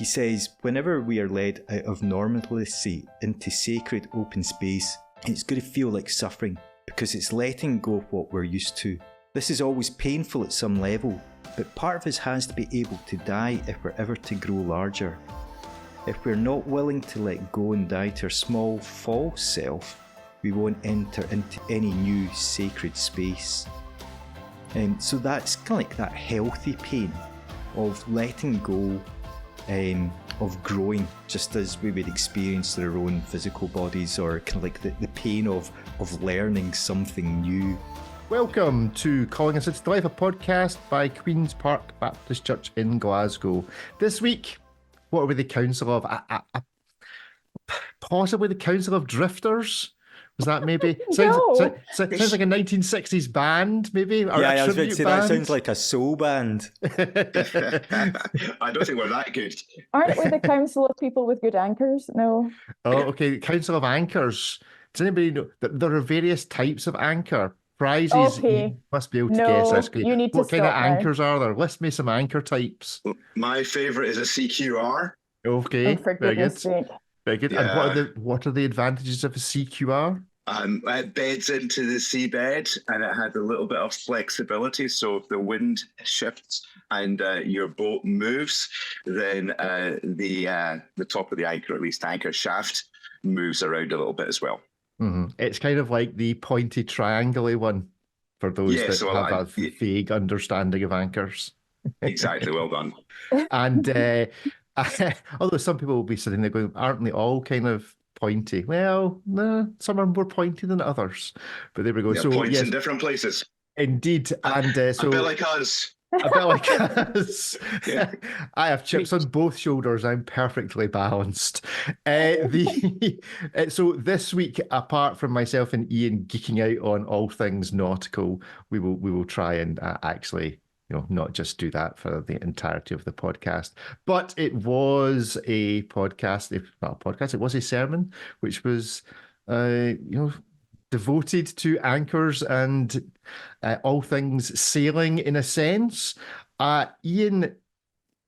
He says, whenever we are led out of normalcy into sacred open space, it's going to feel like suffering because it's letting go of what we're used to. This is always painful at some level, but part of us has to be able to die if we're ever to grow larger. If we're not willing to let go and die to our small, false self, we won't enter into any new sacred space. And so that's kind of like that healthy pain of letting go, of growing, just as we would experience in our own physical bodies, or kind of like the pain of learning something new. Welcome to Calling Us Into Life, a podcast by Queen's Park Baptist Church in Glasgow. This week, what are we the council of? Possibly the Council of Drifters? Was that maybe? Sounds like a 1960s band, maybe? Or I was about to say band. That sounds like a soul band. I don't think we're that good. Aren't we the council of people with good anchors? No. Oh, okay. Council of Anchors. Does anybody know that there are various types of anchor? Prizes, Okay. You must be able to guess this. You need to What kind of stop now. anchors are there? List me some anchor types. My favourite is a CQR. Okay, Oh, for very good. goodness sake. Very good. Yeah. And what are the advantages of a CQR? It beds into the seabed and it had a little bit of flexibility. So if the wind shifts and your boat moves, then the top of the anchor, at least anchor shaft, moves around a little bit as well. Mm-hmm. It's kind of like the pointy triangle one for those that have a vague understanding of anchors. Exactly, well done. And although some people will be sitting there going, aren't they all kind of pointy? Well, no, some are more pointy than others. But there we go. Yeah, So points yes, in different places. indeed. And so a bit like us. A bit like us. Yeah. I have chips on both shoulders. I'm perfectly balanced. So this week, apart from myself and Ian geeking out on all things nautical, we will try and actually, not just do that for the entirety of the podcast. But it was a podcast. If not a podcast, it was a sermon, which was, devoted to anchors and all things sailing in a sense. Ian,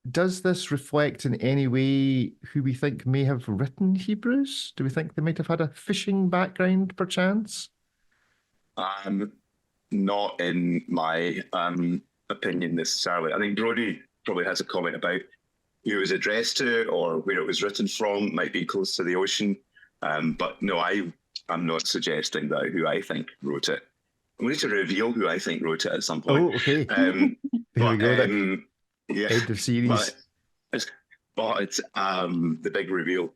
does this reflect in any way who we think may have written Hebrews? Do we think they might have had a fishing background, perchance? Not in my opinion necessarily. I think Brodie probably has a comment about who it was addressed to or where it was written from. Might be close to the ocean. But no, I'm not suggesting that who I think wrote it. I'm going to reveal who I think wrote it at some point. Oh, okay. There we go then. Yeah. End of series. But it's the big reveal.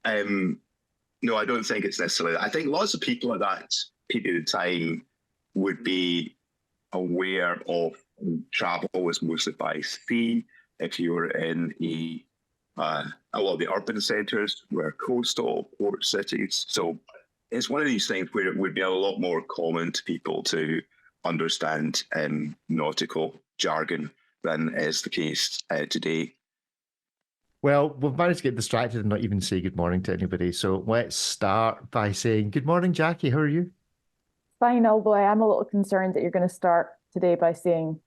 No, I don't think it's necessarily that. I think lots of people at that period of time would be aware of travel was mostly by sea. If you were in a lot of the urban centres were coastal port cities. So it's one of these things where it would be a lot more common to people to understand nautical jargon than is the case today. Well, we've managed to get distracted and not even say good morning to anybody. So let's start by saying good morning, Jackie. How are you? Fine, although I am a little concerned that you're going to start today by saying,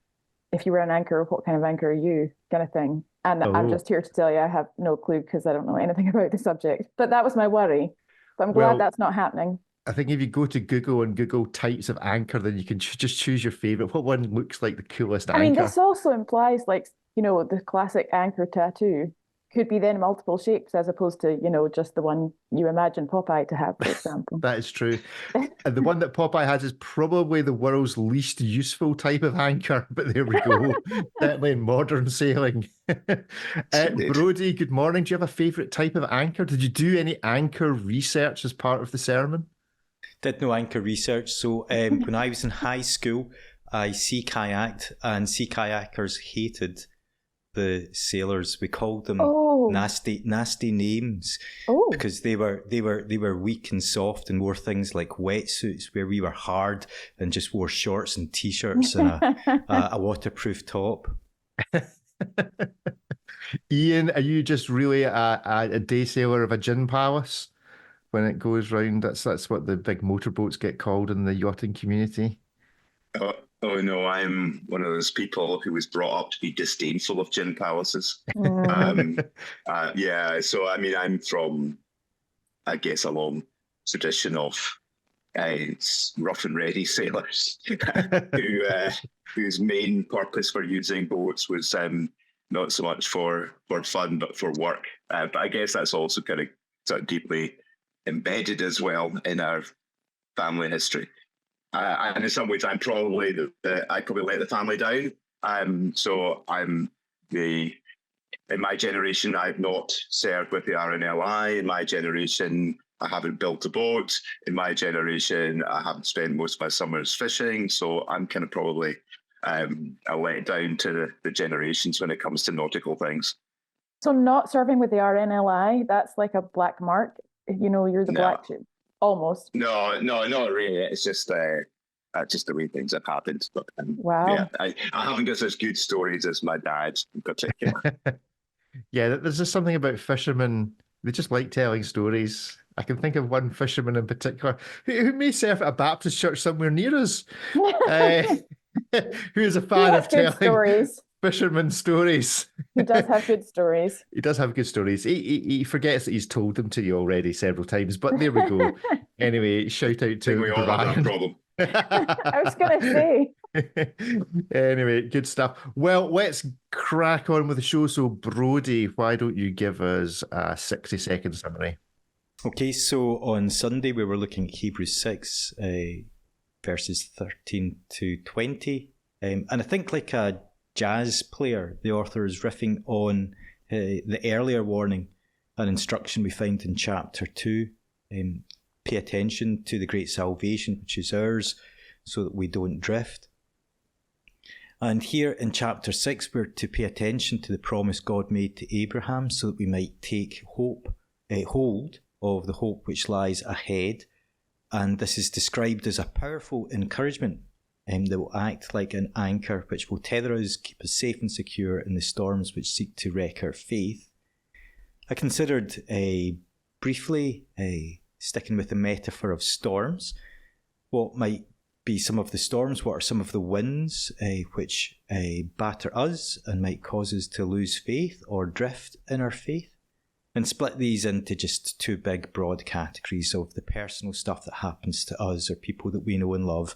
if you were an anchor, what kind of anchor are you, kind of thing. And I'm just here to tell you I have no clue because I don't know anything about the subject. But that was my worry. But I'm glad that's not happening. I think if you go to Google and Google types of anchor, then you can just choose your favourite. What one looks like the coolest anchor? I mean, this also implies, like, the classic anchor tattoo could be then multiple shapes as opposed to, just the one you imagine Popeye to have, for example. That is true. And the one that Popeye has is probably the world's least useful type of anchor, but there we go. Certainly in modern sailing. Brodie, good morning. Do you have a favourite type of anchor? Did you do any anchor research as part of the sermon? Did no anchor research. So when I was in high school, I sea kayaked, and sea kayakers hated the sailors. We called them nasty names because they were weak and soft and wore things like wetsuits, where we were hard and just wore shorts and t-shirts and a waterproof top. Ian, are you just really a day sailor of a gin palace when it goes round? That's what the big motorboats get called in the yachting community. Oh no, I'm one of those people who was brought up to be disdainful of gin palaces. Yeah, so I mean, I'm from, I guess, a long tradition of rough and ready sailors whose main purpose for using boats was not so much for fun but for work. But I guess that's also kind of sort of deeply embedded as well in our family history. And in some ways, I'm probably I probably let the family down. So I'm in my generation, I've not served with the RNLI. In my generation, I haven't built a boat. In my generation, I haven't spent most of my summers fishing. So I'm kind of probably a let down to the generations when it comes to nautical things. So not serving with the RNLI, that's like a black mark. You're the black sheep. Almost. No, not really. It's just the way things have happened. But, wow. Yeah, I haven't got such good stories as my dad in particular. Yeah, there's just something about fishermen. They just like telling stories. I can think of one fisherman in particular who may serve at a Baptist church somewhere near us, who is a fan of telling stories. Fisherman stories. He does have good stories. He does have good stories. He forgets that he's told them to you already several times, but there we go. Anyway, shout out to we all have that problem. I was going to say. Anyway, good stuff. Well, let's crack on with the show. So, Brodie, why don't you give us a 60-second summary? Okay, so on Sunday we were looking at Hebrews 6, verses 13 to 20. And I think like a jazz player, the author is riffing on the earlier warning and instruction we find in chapter 2. Pay attention to the great salvation which is ours so that we don't drift. And here in chapter 6 we're to pay attention to the promise God made to Abraham so that we might take hold of the hope which lies ahead. And this is described as a powerful encouragement that will act like an anchor which will tether us, keep us safe and secure in the storms which seek to wreck our faith. I considered briefly sticking with the metaphor of storms. What might be some of the storms? What are some of the winds which batter us and might cause us to lose faith or drift in our faith? And split these into just two big broad categories of the personal stuff that happens to us or people that we know and love,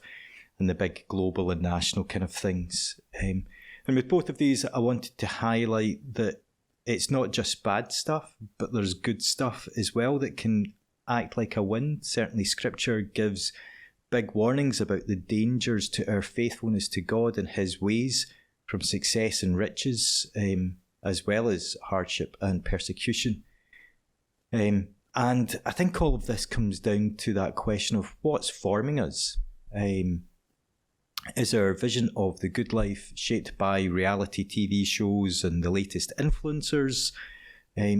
and the big global and national kind of things. And with both of these, I wanted to highlight that it's not just bad stuff, but there's good stuff as well that can act like a wind. Certainly Scripture gives big warnings about the dangers to our faithfulness to God and His ways, from success and riches, as well as hardship and persecution. And I think all of this comes down to that question of what's forming us. Is our vision of the good life shaped by reality TV shows and the latest influencers?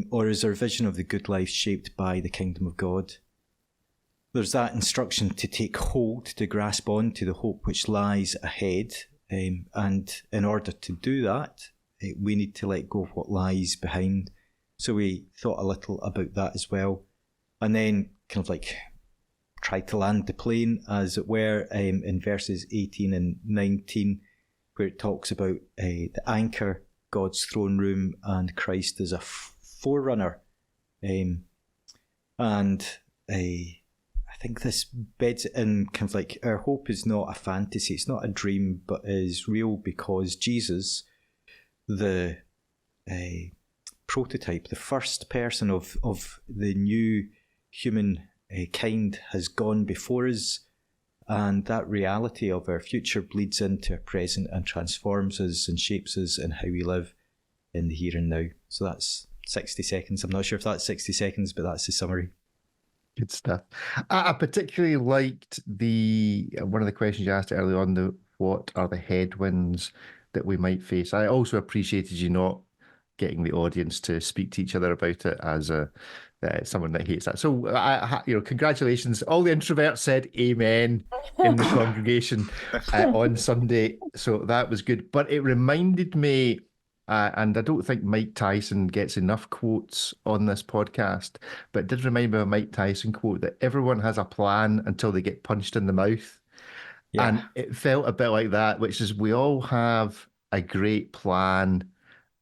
Or is our vision of the good life shaped by the kingdom of God? There's that instruction to take hold, to grasp on to the hope which lies ahead. And in order to do that, we need to let go of what lies behind. So we thought a little about that as well. And then kind of like tried to land the plane, as it were, in verses 18 and 19, where it talks about the anchor, God's throne room, and Christ as a forerunner. And I think this beds it in kind of like our hope is not a fantasy, it's not a dream, but is real because Jesus, the prototype, the first person of the new human kind, has gone before us, and that reality of our future bleeds into our present and transforms us and shapes us in how we live in the here and now. So that's 60 seconds. I'm not sure if that's 60 seconds, but that's the summary. Good stuff. I particularly liked one of the questions you asked earlier on, what are the headwinds that we might face. I also appreciated you not getting the audience to speak to each other about it as someone that hates that. So, congratulations. All the introverts said amen in the congregation on Sunday. So that was good. But it reminded me, and I don't think Mike Tyson gets enough quotes on this podcast, but it did remind me of a Mike Tyson quote that everyone has a plan until they get punched in the mouth. Yeah. And it felt a bit like that, which is we all have a great plan,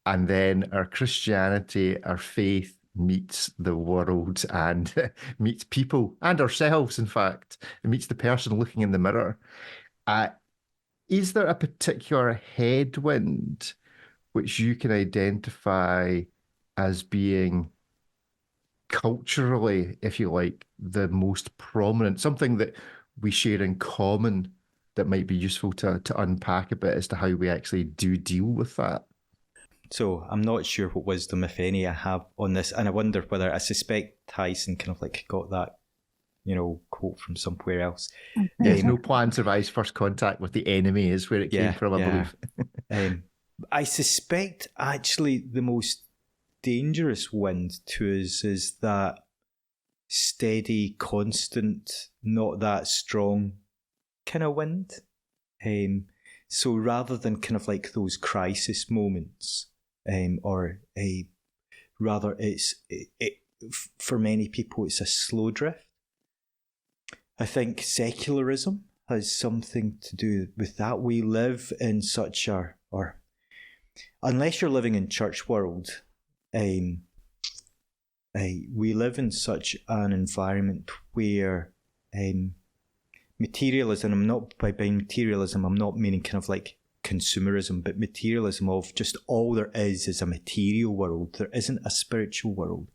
and then our Christianity, our faith meets the world and meets people and ourselves, in fact. It meets the person looking in the mirror. Is there a particular headwind which you can identify as being culturally, if you like, the most prominent, something that we share in common that might be useful to unpack a bit as to how we actually do deal with that? So I'm not sure what wisdom, if any, I have on this, and I wonder whether, I suspect Tyson kind of like got that, quote from somewhere else. Yes, no plan survives first contact with the enemy is where it came from, I believe. I suspect actually the most dangerous wind to us is that steady, constant, not that strong kind of wind. So rather than kind of like those crisis moments, rather it's for many people it's a slow drift. I think secularism has something to do with that. We live in such or unless you're living in church world, we live in such an environment where materialism, by materialism, I'm not meaning kind of like consumerism, but materialism of just all there is a material world. There isn't a spiritual world.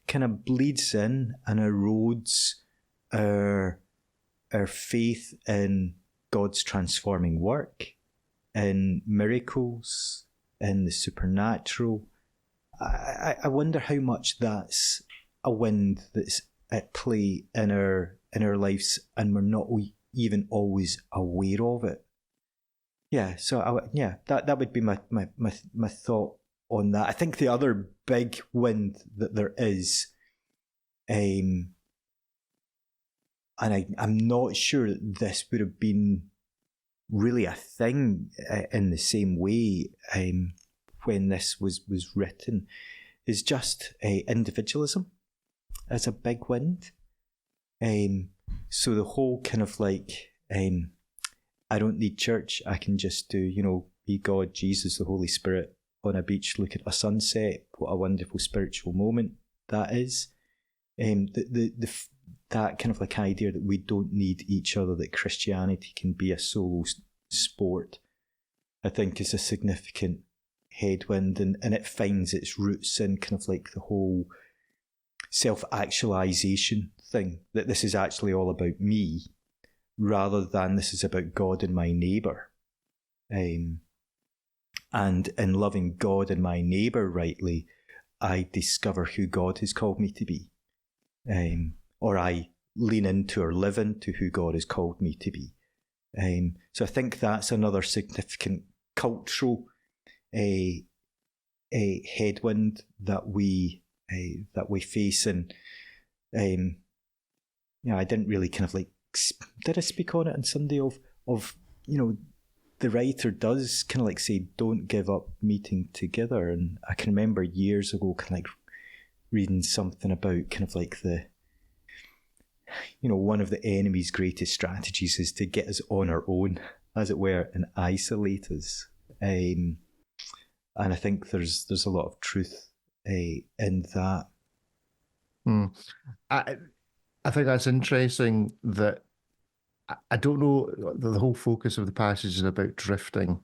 Kind of bleeds in and erodes our faith in God's transforming work, in miracles, in the supernatural. I wonder how much that's a wind that's at play in our lives, and we're not even always aware of it. Yeah, so that would be my thought on that. I think the other big wind that there is, and I'm not sure that this would have been really a thing in the same way when this was written, is just individualism as a big wind. So the whole kind of like, I don't need church, I can just do, be God, Jesus, the Holy Spirit on a beach, look at a sunset. What a wonderful spiritual moment that is. That kind of like idea that we don't need each other, that Christianity can be a solo sport, I think is a significant headwind, and it finds its roots in kind of like the whole self-actualization thing, that this is actually all about me rather than this is about God and my neighbour. And in loving God and my neighbour rightly, I discover who God has called me to be. Or I lean into or live into who God has called me to be. So I think that's another significant cultural a headwind that we face. And I didn't really kind of like, did I speak on it on Sunday of the writer does kind of like say, don't give up meeting together. And I can remember years ago kind of like reading something about kind of like one of the enemy's greatest strategies is to get us on our own, as it were, and isolate us. And I think there's a lot of truth in that. I think that's interesting that I don't know, the whole focus of the passage is about drifting,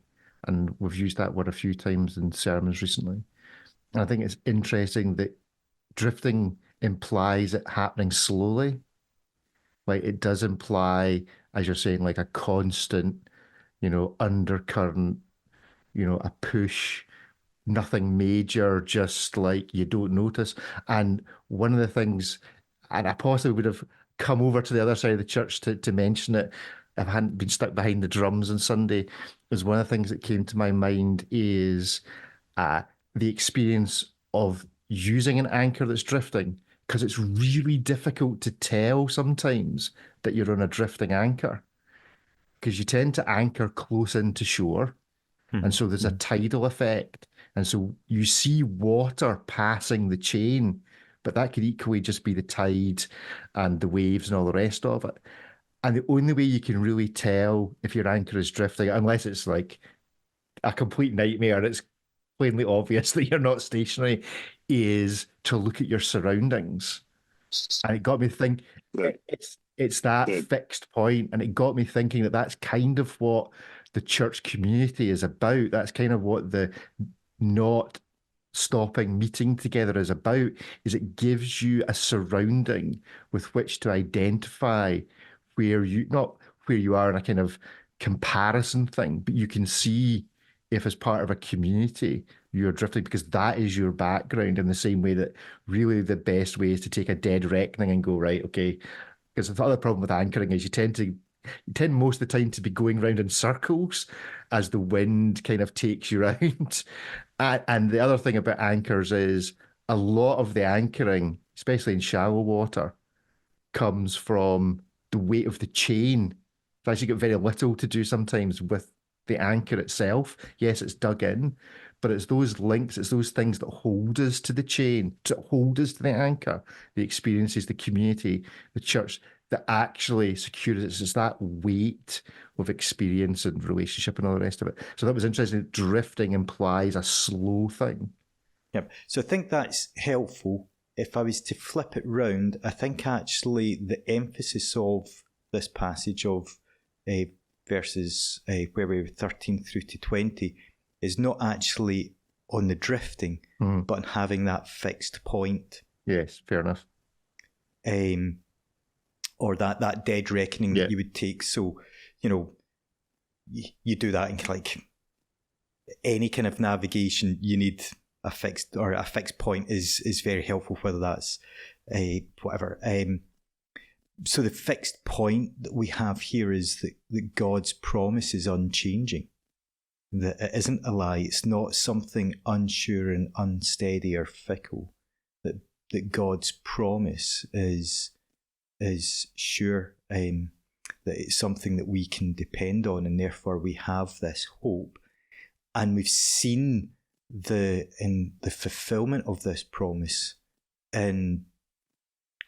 and we've used that word a few times in sermons recently. And I think it's interesting that drifting implies it happening slowly. Like it does imply, as you're saying, like a constant, undercurrent, a push, nothing major, just like you don't notice. And one of the things, and I possibly would have come over to the other side of the church to mention it if I hadn't been stuck behind the drums on Sunday, is one of the things that came to my mind is the experience of using an anchor that's drifting, because it's really difficult to tell sometimes that you're on a drifting anchor, because you tend to anchor close into shore. And so there's a tidal effect. And so you see water passing the chain, but that could equally just be the tide and the waves and all the rest of it. And the only way you can really tell if your anchor is drifting, unless it's like a complete nightmare and it's plainly obvious that you're not stationary, is to look at your surroundings. And it got me thinking, it's that fixed point, and it got me thinking that that's kind of what the church community is about. That's kind of what the not stopping meeting together is about, is it gives you a surrounding with which to identify not where you are in a kind of comparison thing, but you can see if as part of a community you're drifting, because that is your background, in the same way that really the best way is to take a dead reckoning and go, right, okay. Because the other problem with anchoring is you tend most of the time to be going round in circles as the wind kind of takes you around. And the other thing about anchors is a lot of the anchoring, especially in shallow water, comes from the weight of the chain. It's actually got very little to do sometimes with the anchor itself. Yes, it's dug in, but it's those links, it's those things that hold us to the chain, to hold us to the anchor, the experiences, the community, the church, that actually secures it. It's that weight of experience and relationship and all the rest of it. So that was interesting. Drifting implies a slow thing. Yep. So I think that's helpful. If I was to flip it round, I think actually the emphasis of this passage of verses where we were 13 through to 20 is not actually on the drifting, but on having that fixed point. Yes, fair enough. Or that dead reckoning that you would take. So, you do that in like any kind of navigation, you need a fixed point is very helpful, whether that's whatever. So the fixed point that we have here is that God's promise is unchanging. That it isn't a lie. It's not something unsure and unsteady or fickle. That God's promise is sure. That it's something that we can depend on, and therefore we have this hope. And we've seen the fulfillment of this promise in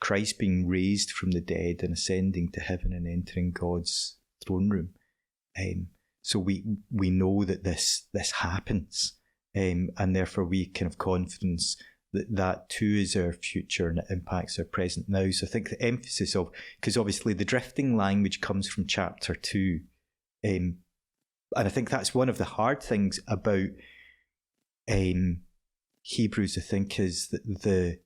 Christ being raised from the dead and ascending to heaven and entering God's throne room. So we know that this happens, and therefore we can have confidence that too is our future and it impacts our present now. So I think the emphasis of, because obviously the drifting language comes from chapter 2, and I think that's one of the hard things about Hebrews, I think, is that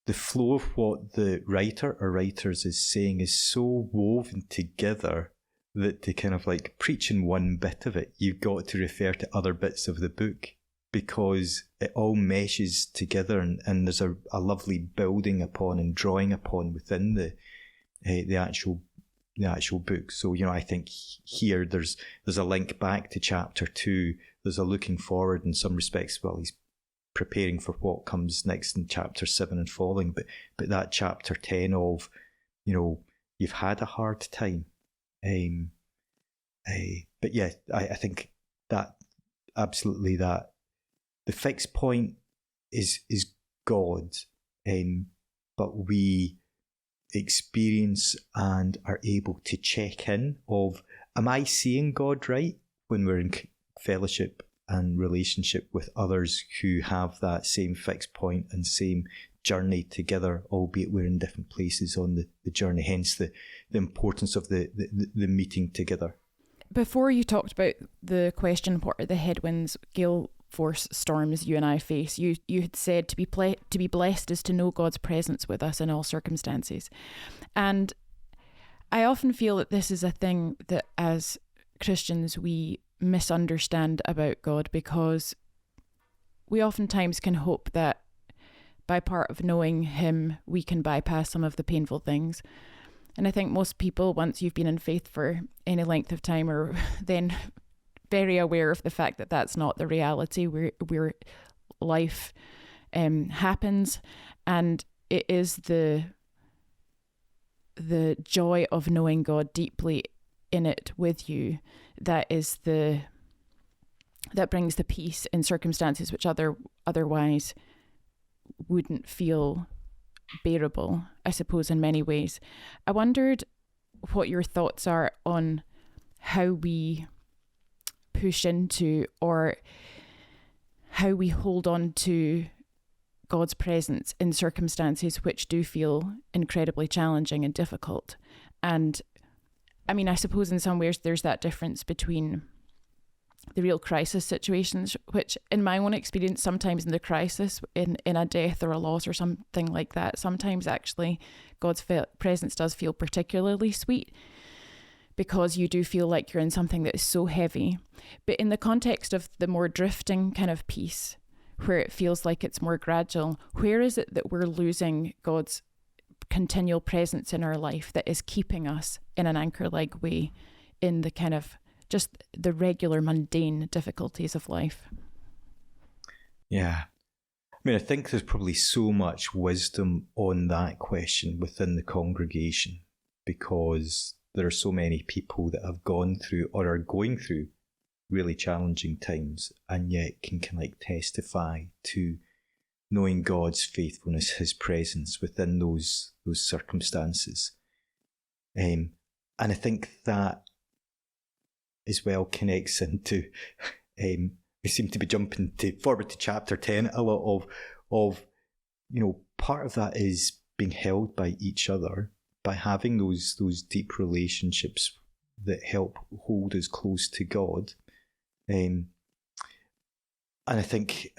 the flow of what the writer or writers is saying is so woven together that to kind of like preach in one bit of it, you've got to refer to other bits of the book, because it all meshes together, and there's a lovely building upon and drawing upon within the actual book. So, I think here there's a link back to chapter 2. There's a looking forward in some respects. Well, he's preparing for what comes next in chapter 7 and following. But that chapter 10 of, you've had a hard time. But yeah, I think that absolutely that the fixed point is God, but we experience and are able to check in of, am I seeing God right when we're in fellowship and relationship with others who have that same fixed point and same journey together, albeit we're in different places on the journey, hence the importance of the meeting together. Before you talked about the question, what are the headwinds, gale force storms you and I face, you had said to be blessed is to know God's presence with us in all circumstances. And I often feel that this is a thing that as Christians we misunderstand about God, because we oftentimes can hope that by part of knowing him we can bypass some of the painful things. And I think most people, once you've been in faith for any length of time, are then very aware of the fact that that's not the reality where life happens, and it is the joy of knowing God deeply in it with you that brings the peace in circumstances which otherwise wouldn't feel bearable, I suppose, in many ways. I wondered what your thoughts are on how we push into, or how we hold on to, God's presence in circumstances which do feel incredibly challenging and difficult. And I mean, I suppose in some ways there's that difference between the real crisis situations, which in my own experience, sometimes in the crisis, in a death or a loss or something like that, sometimes actually God's presence does feel particularly sweet, because you do feel like you're in something that is so heavy. But in the context of the more drifting kind of piece, where it feels like it's more gradual, where is it that we're losing God's continual presence in our life that is keeping us in an anchor-like way in the kind of just the regular mundane difficulties of life? Yeah. I mean, I think there's probably so much wisdom on that question within the congregation, because there are so many people that have gone through or are going through really challenging times, and yet can testify to knowing God's faithfulness, his presence within those circumstances. And I think that as well connects into, we seem to be jumping forward to chapter 10 a lot of, part of that is being held by each other, by having those deep relationships that help hold us close to God. And I think,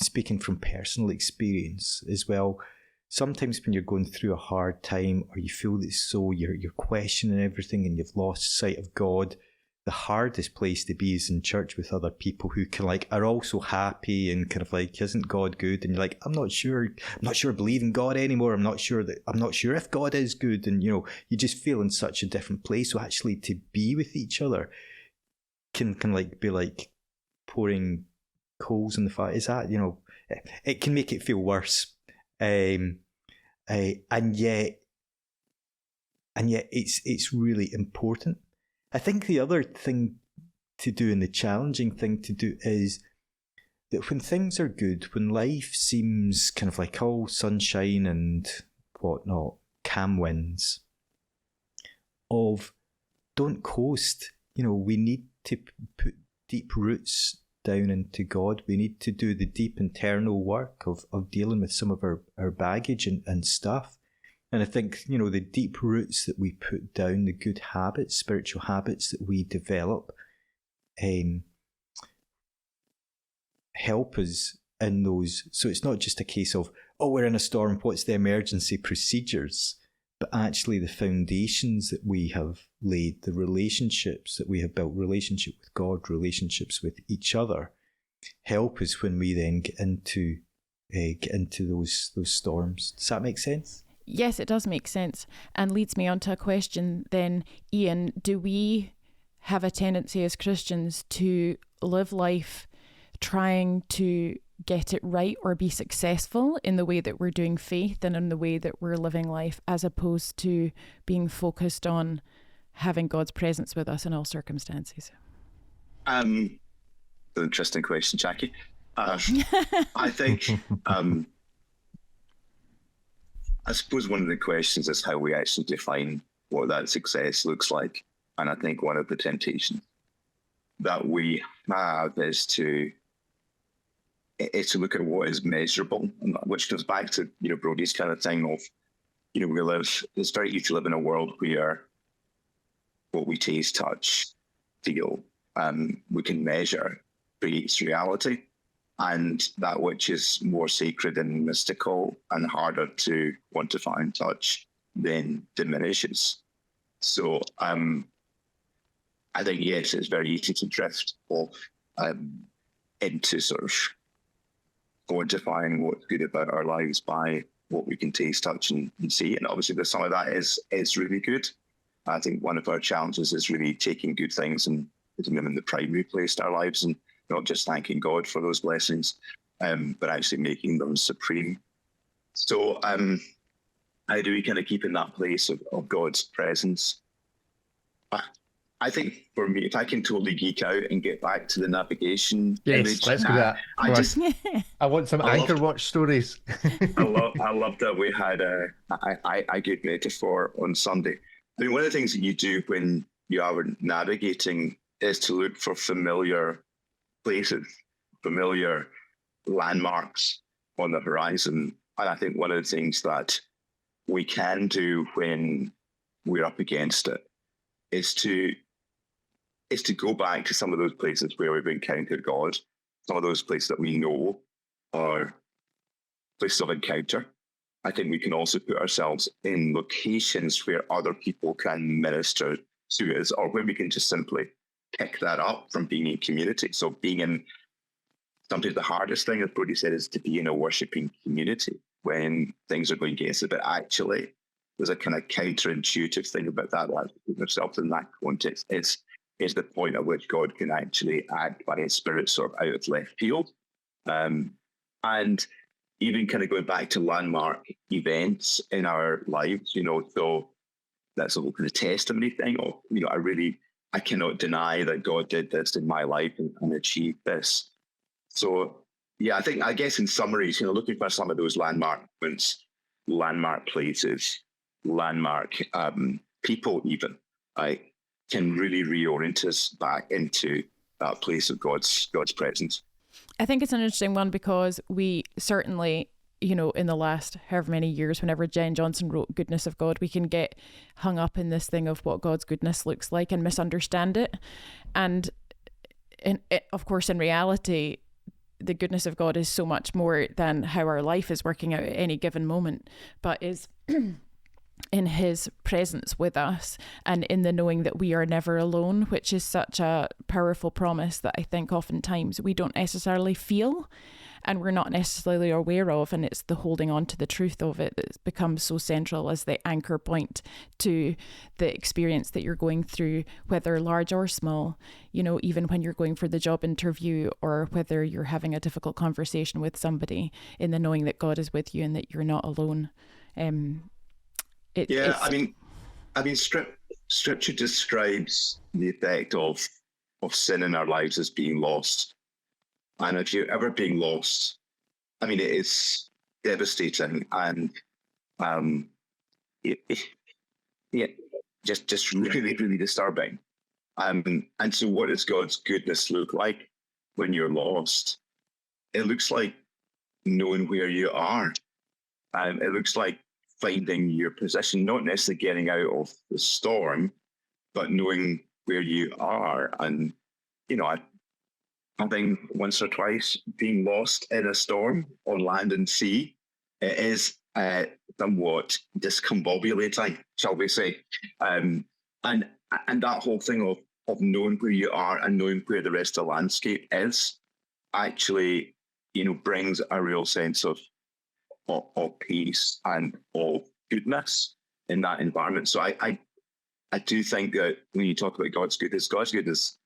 speaking from personal experience as well, sometimes when you're going through a hard time, or you feel that you're questioning everything and you've lost sight of God, the hardest place to be is in church with other people who are also happy and isn't God good? And you're like, I'm not sure I believe in God anymore. I'm not sure if God is good. And you just feel in such a different place. So actually to be with each other can be like pouring coals in the fire. Is that, it can make it feel worse. And yet it's really important. I think the other thing to do, and the challenging thing to do, is that when things are good, when life seems like all sunshine and whatnot, calm winds, don't coast. We need to put deep roots down into God. We need to do the deep internal work of dealing with some of our baggage and stuff. And I think, the deep roots that we put down, the good habits, spiritual habits that we develop, help us in those. So it's not just a case of, we're in a storm, what's the emergency procedures? But actually the foundations that we have laid, the relationships that we have built, relationship with God, relationships with each other, help us when we then get into those storms. Does that make sense? Yes, it does make sense, and leads me on to a question then, Ian. Do we have a tendency as Christians to live life trying to get it right or be successful in the way that we're doing faith and in the way that we're living life, as opposed to being focused on having God's presence with us in all circumstances? An interesting question, Jackie. I think... I suppose one of the questions is how we actually define what that success looks like. And I think one of the temptations that we have is to look at what is measurable, which goes back to, Brodie's kind of thing of, it's very easy to live in a world where what we taste, touch, feel, we can measure creates reality. And that which is more sacred and mystical and harder to quantify and touch then diminishes. So I think, yes, it's very easy to drift off into sort of quantifying what's good about our lives by what we can taste, touch, and see. And obviously, some of that is really good. I think one of our challenges is really taking good things and putting them in the primary place in our lives, and not just thanking God for those blessings, but actually making them supreme. So how do we kind of keep in that place of God's presence? I think for me, if I can totally geek out and get back to the navigation image, let's do that. I want some anchor watch stories. I love that we had a good metaphor on Sunday. I mean, one of the things that you do when you are navigating is to look for familiar places, familiar landmarks on the horizon. And I think one of the things that we can do when we're up against it is to go back to some of those places where we've encountered God, some of those places that we know are places of encounter. I think we can also put ourselves in locations where other people can minister to us, or where we can just simply pick that up from being in community. So being in, sometimes the hardest thing, as Brodie said, is to be in a worshipping community when things are going against it. But actually, there's a kind of counterintuitive thing about that, like putting ourselves in that context is the point at which God can actually act by his Spirit sort of out of left field. And even kind of going back to landmark events in our lives, so that's the whole kind of testimony thing of, I cannot deny that God did this in my life and achieved this. So, yeah, I guess in summaries, looking for some of those landmark moments, landmark places, landmark people even, can really reorient us back into that place of God's presence. I think it's an interesting one because we certainly, in the last however many years, whenever Jen Johnson wrote Goodness of God, we can get hung up in this thing of what God's goodness looks like and misunderstand it. And of course, in reality, the goodness of God is so much more than how our life is working out at any given moment, but is in his presence with us and in the knowing that we are never alone, which is such a powerful promise that I think oftentimes we don't necessarily feel and we're not necessarily aware of. And it's the holding on to the truth of it that becomes so central as the anchor point to the experience that you're going through, whether large or small, even when you're going for the job interview or whether you're having a difficult conversation with somebody, in the knowing that God is with you and that you're not alone. Scripture describes the effect of sin in our lives as being lost. And if you're ever being lost, it is devastating and just really, really disturbing. And so what does God's goodness look like when you're lost? It looks like knowing where you are. It looks like finding your position, not necessarily getting out of the storm, but knowing where you are. And, I think once or twice being lost in a storm on land and sea, it is somewhat discombobulating, shall we say. And that whole thing of knowing where you are and knowing where the rest of the landscape is actually, brings a real sense of peace and of goodness in that environment. So I do think that when you talk about God's goodness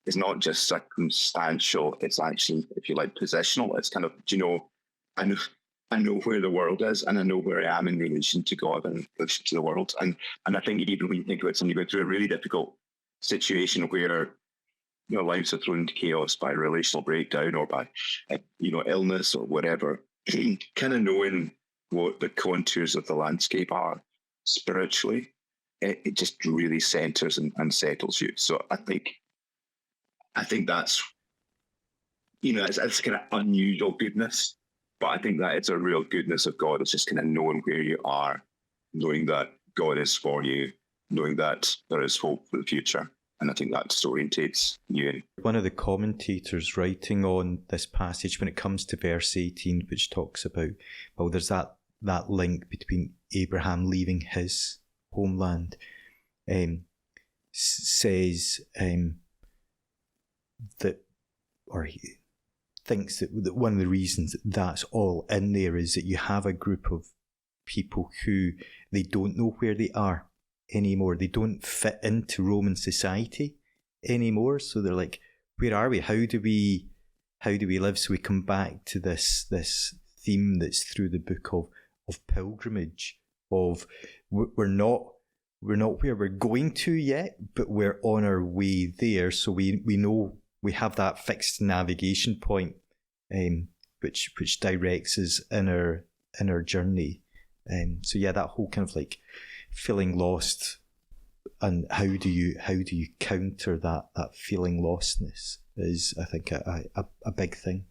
is not just circumstantial. It's actually, if you like, positional. It's kind of, I know where the world is and I know where I am in relation to God and relation to the world. And I think even when you think about somebody going through a really difficult situation where lives are thrown into chaos by relational breakdown or by illness or whatever, kind of knowing what the contours of the landscape are spiritually, it just really centers and settles you. So I think that's, it's kind of unusual goodness, but I think that it's a real goodness of God. It's just kind of knowing where you are, knowing that God is for you, knowing that there is hope for the future. And I think that orientates you. One of the commentators writing on this passage when it comes to verse 18, which talks about, there's that link between Abraham leaving his homeland, says that, or he thinks that one of the reasons that's all in there is that you have a group of people who they don't know where they are anymore. They don't fit into Roman society anymore. So they're like, where are we? How do we live? So we come back to this theme that's through the book of pilgrimage, of we're not we're not where we're going to yet, but we're on our way there. So we know we have that fixed navigation point, which directs us in our journey. So yeah, that whole kind of like feeling lost, and how do you counter that feeling lostness is, I think, a big thing.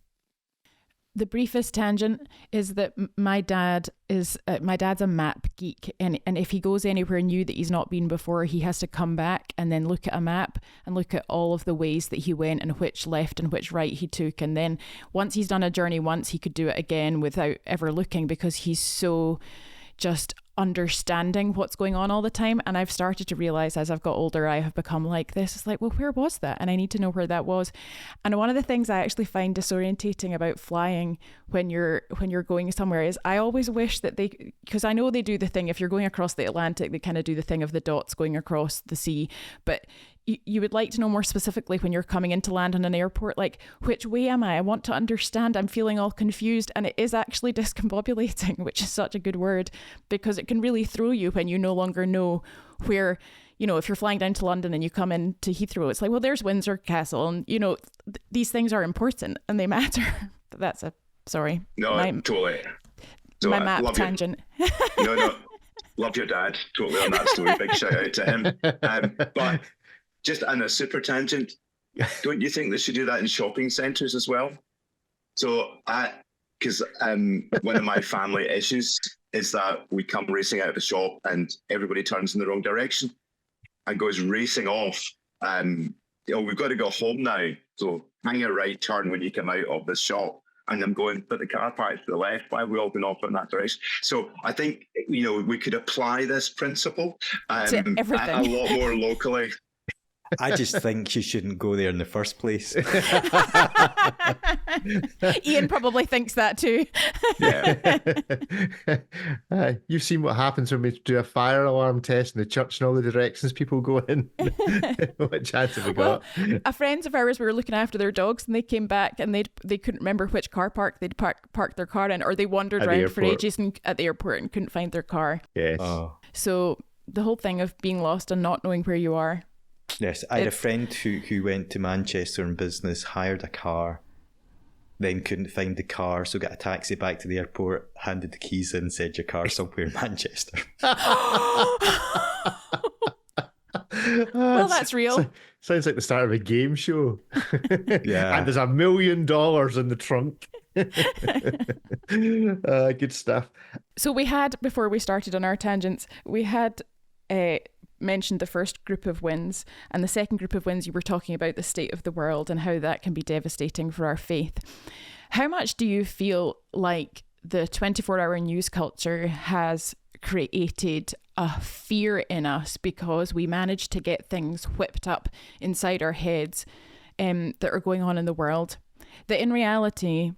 The briefest tangent is that my dad's a map geek, and if he goes anywhere new that he's not been before, he has to come back and then look at a map and look at all of the ways that he went and which left and which right he took, and then once he's done a journey once, he could do it again without ever looking, because he's so just understanding what's going on all the time. And I've started to realize as I've got older, I have become like this. It's like, well, where was that? And I need to know where that was. And one of the things I actually find disorientating about flying when you're going somewhere is I always wish that because I know they do the thing, if you're going across the Atlantic, they kind of do the thing of the dots going across the sea, but you would like to know more specifically when you're coming into land on an airport, like, which way am I? I want to understand. I'm feeling all confused. And it is actually discombobulating, which is such a good word, because it can really throw you when you no longer know where, if you're flying down to London and you come into Heathrow, it's like, well, there's Windsor Castle. And, these things are important and they matter. But sorry. No, totally. So my map tangent. No. Love your dad. Totally on that story. Big shout out to him. But just on a super tangent, don't you think they should do that in shopping centres as well? So, because one of my family issues is that we come racing out of a shop and everybody turns in the wrong direction and goes racing off. We've got to go home now. So hang a right turn when you come out of the shop. And I'm going, but the car parked to the left. Why have we all been off in that direction? So I think, we could apply this principle to everything. A lot more locally. I just think you shouldn't go there in the first place. Ian probably thinks that too. Yeah. You've seen what happens when we do a fire alarm test in the church and all the directions people go in. What chance have we got? A friends of ours were looking after their dogs and they came back and they couldn't remember which car park they'd parked their car in, or they wandered around for ages at the airport and couldn't find their car. Yes. Oh. So the whole thing of being lost and not knowing where you are. Yes, I had a friend who went to Manchester in business, hired a car, then couldn't find the car, so got a taxi back to the airport, handed the keys in, said your car's somewhere in Manchester. Well, that's real. Sounds like the start of a game show. Yeah. And there's $1 million in the trunk. Good stuff. So we had, before we started on our tangents, we had mentioned the first group of wins, and the second group of wins you were talking about the state of the world and how that can be devastating for our faith. How much do you feel like the 24-hour news culture has created a fear in us because we managed to get things whipped up inside our heads that are going on in the world, that in reality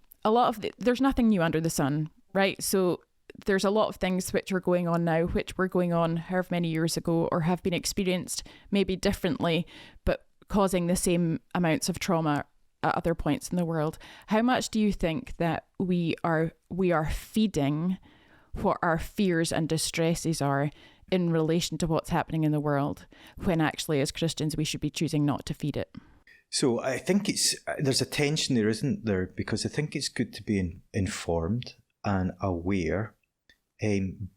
there's nothing new under the sun, right? So there's a lot of things which are going on now, which were going on however many years ago, or have been experienced maybe differently, but causing the same amounts of trauma at other points in the world. How much do you think that we are feeding what our fears and distresses are in relation to what's happening in the world, when actually as Christians we should be choosing not to feed it? So I think there's a tension there, isn't there? Because I think it's good to be informed and aware,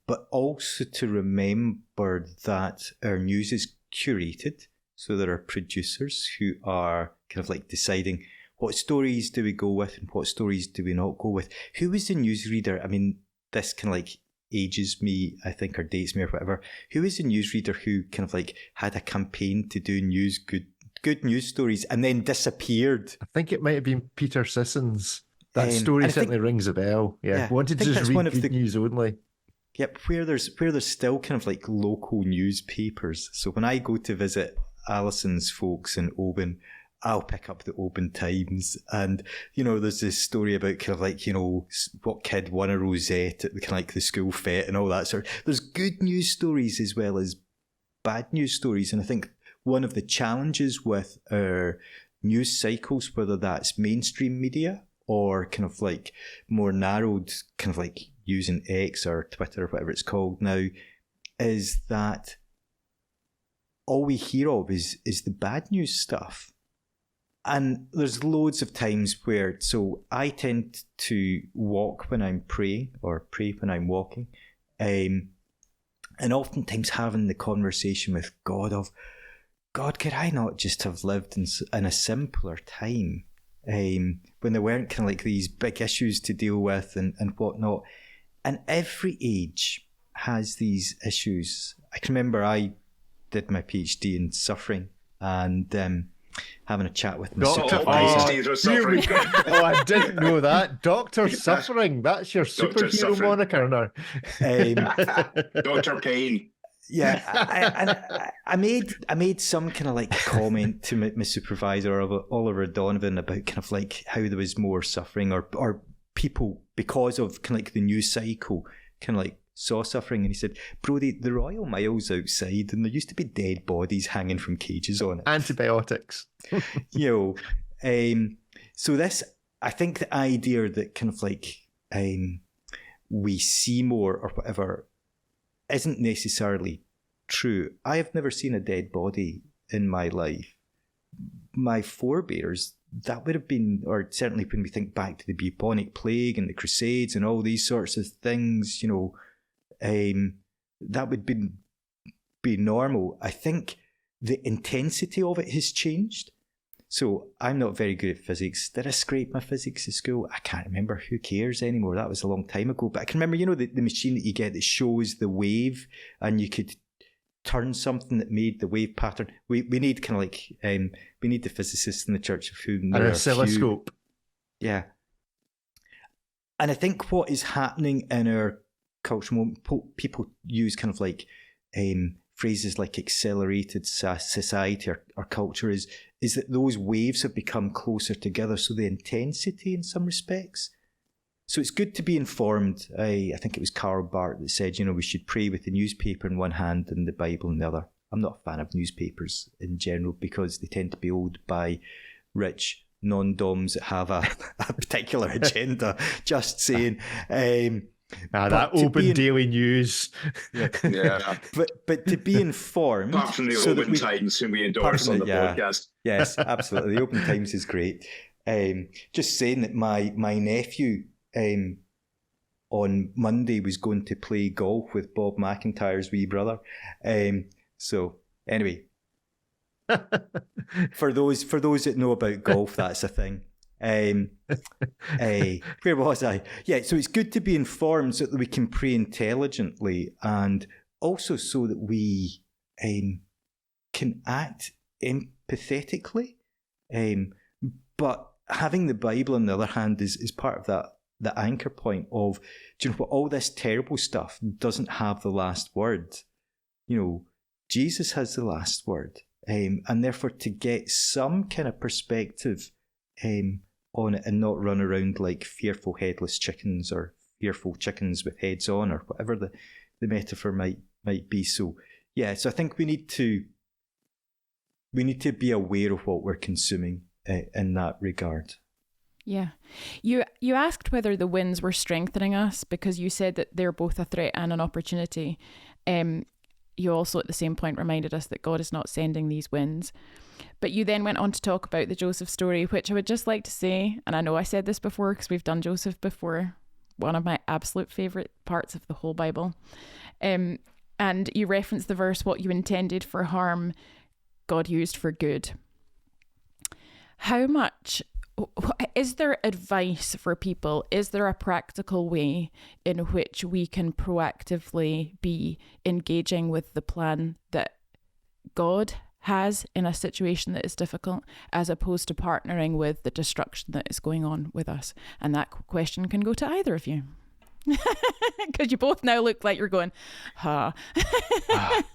but also to remember that our news is curated. So there are producers who are kind of like deciding what stories do we go with and what stories do we not go with. Who was the newsreader? I mean, this kind of like ages me, I think, or dates me or whatever. Who was the newsreader who kind of like had a campaign to do good news stories and then disappeared? I think it might have been Peter Sissons. That story certainly rings a bell. Yeah. Wanted to just read good news only. Yep, where there's still kind of like local newspapers. So when I go to visit Alison's folks in Oban, I'll pick up the Oban Times, and there's this story about kind of like what kid won a rosette at the kind of like the school fete and all that sort. There's good news stories as well as bad news stories, and I think one of the challenges with our news cycles, whether that's mainstream media or kind of like more narrowed, kind of like using X or Twitter or whatever it's called now, is that all we hear of is the bad news stuff. And there's loads of times where, so I tend to walk when I'm praying or pray when I'm walking. And oftentimes having the conversation with God of, God, could I not just have lived in a simpler time when there weren't kind of like these big issues to deal with and whatnot. And every age has these issues. I can remember I did my PhD in suffering and having a chat with my supervisor. I didn't know that. Dr. Suffering, that's your superhero moniker now. Dr. Pain. Yeah, I made some kind of like comment to my supervisor, Oliver Donovan, about kind of like how there was more suffering or people, because of kind of like the news cycle, kind of like saw suffering. And he said, Brodie, the Royal Mile's outside and there used to be dead bodies hanging from cages on it. Antibiotics. So this, I think the idea that kind of like we see more or whatever isn't necessarily true. I have never seen a dead body in my life. My forebears, that would have been, or certainly when we think back to the bubonic plague and the Crusades and all these sorts of things, that would be normal. I think the intensity of it has changed. So I'm not very good at physics. Did I scrape my physics at school? I can't remember. Who cares anymore? That was a long time ago. But I can remember, the machine that you get that shows the wave, and you could turn something that made the wave pattern. We need kind of like, we need the physicists in the Church of whom an oscilloscope. Yeah. And I think what is happening in our culture, people use kind of like phrases like accelerated society or culture, is that those waves have become closer together. So the intensity in some respects. So it's good to be informed. I think it was Karl Barth that said, we should pray with the newspaper in one hand and the Bible in the other. I'm not a fan of newspapers in general because they tend to be owned by rich non-doms that have a particular agenda. Just saying. That open daily news. Yeah. But to be informed. Apart from the Open Times, whom we endorse on the podcast. Yes, absolutely. The Open Times is great. Just saying that my nephew on Monday was going to play golf with Bob McIntyre's wee brother. So anyway, for those that know about golf, that's a thing. Where was I? Yeah, so it's good to be informed so that we can pray intelligently, and also so that we can act empathetically. But having the Bible on the other hand is part of that anchor point of, do you know what, all this terrible stuff doesn't have the last word. Jesus has the last word, and therefore to get some kind of perspective on it and not run around like fearful headless chickens or fearful chickens with heads on or whatever the metaphor might be. So yeah, so I think we need to be aware of what we're consuming in that regard. Yeah. You asked whether the winds were strengthening us because you said that they're both a threat and an opportunity. You also at the same point reminded us that God is not sending these winds. But you then went on to talk about the Joseph story, which I would just like to say, and I know I said this before because we've done Joseph before, one of my absolute favourite parts of the whole Bible. And you referenced the verse, what you intended for harm, God used for good. How much, is there advice for people? Is there a practical way in which we can proactively be engaging with the plan that God has in a situation that is difficult, as opposed to partnering with the destruction that is going on with us? And that question can go to either of you. Because you both now look like you're going, ha.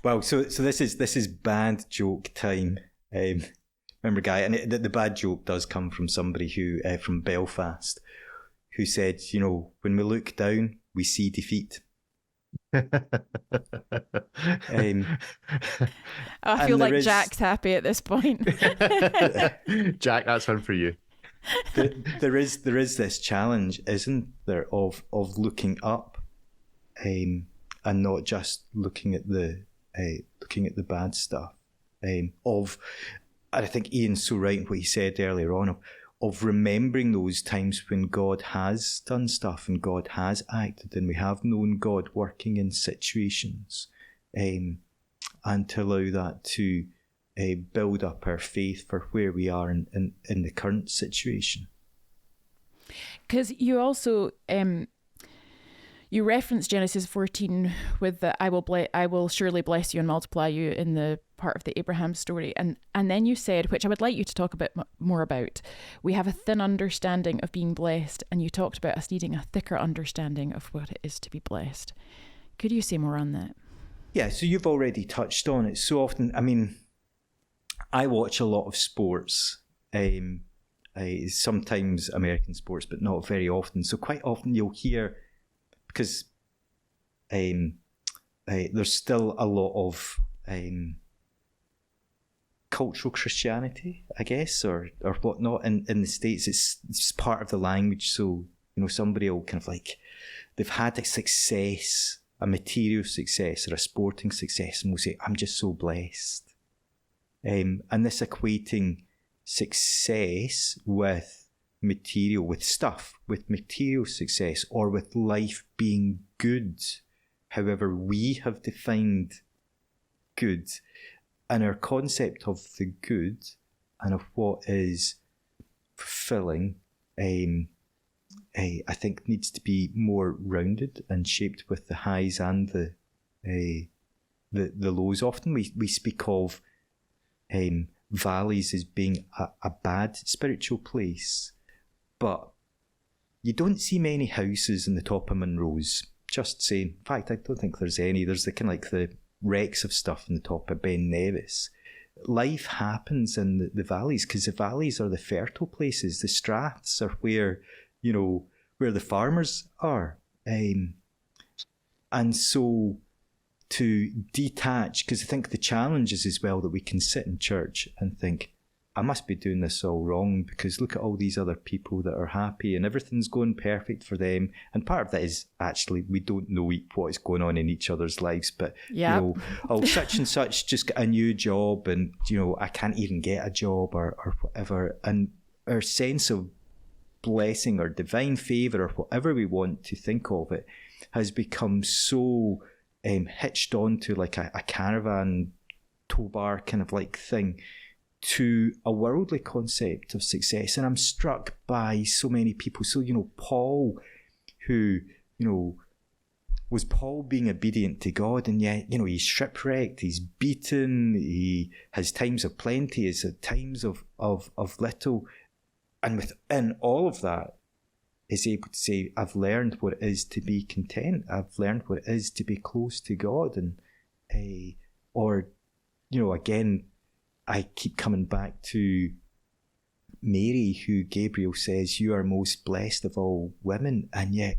Well, so this is bad joke time. Remember, Guy, and the bad joke does come from somebody who from Belfast, who said, when we look down, we see defeat. I feel like Jack's happy at this point. Jack, that's one for you. There is this challenge, isn't there, of looking up, and not just looking at the bad stuff. and I think Ian's so right in what he said earlier on, of remembering those times when God has done stuff and God has acted and we have known God working in situations, and to allow that to build up our faith for where we are in the current situation. Because you also you reference Genesis 14 with the I will surely bless you and multiply you in the part of the Abraham story, and then you said, which I would like you to talk a bit more about, we have a thin understanding of being blessed, and you talked about us needing a thicker understanding of what it is to be blessed. Could you say more on that? Yeah, so you've already touched on it. So often, I mean, I watch a lot of sports, sometimes American sports, but not very often. So quite often you'll hear, because there's still a lot of cultural Christianity, I guess, or whatnot in the States. It's part of the language. So, somebody will kind of they've had a success, a material success or a sporting success, and will say, I'm just so blessed. And this equating success with material, with stuff, with material success, or with life being good, however we have defined good, and our concept of the good and of what is fulfilling, I think needs to be more rounded and shaped with the highs and the lows. Often we speak of valleys as being a bad spiritual place, but you don't see many houses in the top of Monroe's. Just saying. In fact, I don't think there's any. There's the kind of the wrecks of stuff in the top of Ben Nevis. Life happens in the valleys, because the valleys are the fertile places. The straths are where the farmers are. And so to detach, because I think the challenge is as well that we can sit in church and think, I must be doing this all wrong, because look at all these other people that are happy and everything's going perfect for them. And part of that is actually we don't know what is going on in each other's lives. But, such and such just got a new job and, I can't even get a job or whatever. And our sense of blessing or divine favour or whatever we want to think of it has become so hitched onto like a caravan tow bar kind of thing, to a worldly concept of success. And I'm struck by so many people. So, Paul, who, was Paul being obedient to God, and yet, he's shipwrecked, he's beaten, he has times of plenty, he has times of little. And within all of that, is able to say, I've learned what it is to be content. I've learned what it is to be close to God. And, again, I keep coming back to Mary, who Gabriel says, you are most blessed of all women. And yet